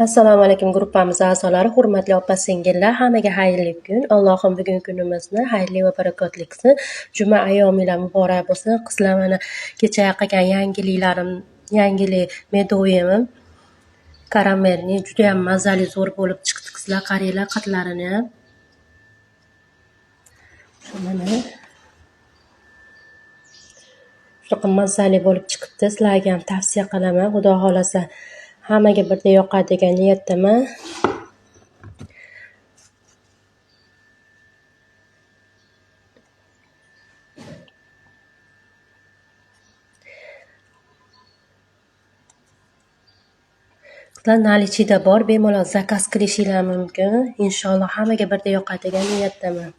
Assalomu alaykum gruppamiz a'zolari, hurmatli opa-singillar, hammaga xayrli kun. Allohim bugungi kunimizni xayrli va barakotli qilsin. Juma ayyominglar muborak bo'lsin. Qizlar, mana kecha qilgan yangilik medoyim karamelni juda ham mazali zo'r bo'lib chiqdi qizlar. Qaranglar qatlarini. Mana shunaqa mazali bo'lib chiqibdi. Sizlarga ham tavsiya qilaman. Xudo xolasa hammaga birdek yoqadi degan niyatdaman. Qizlar, nalichida bor, bemalol zakaz qilishinglar mumkin. Inshaalloh hammaga birdek yoqadi degan niyatdaman.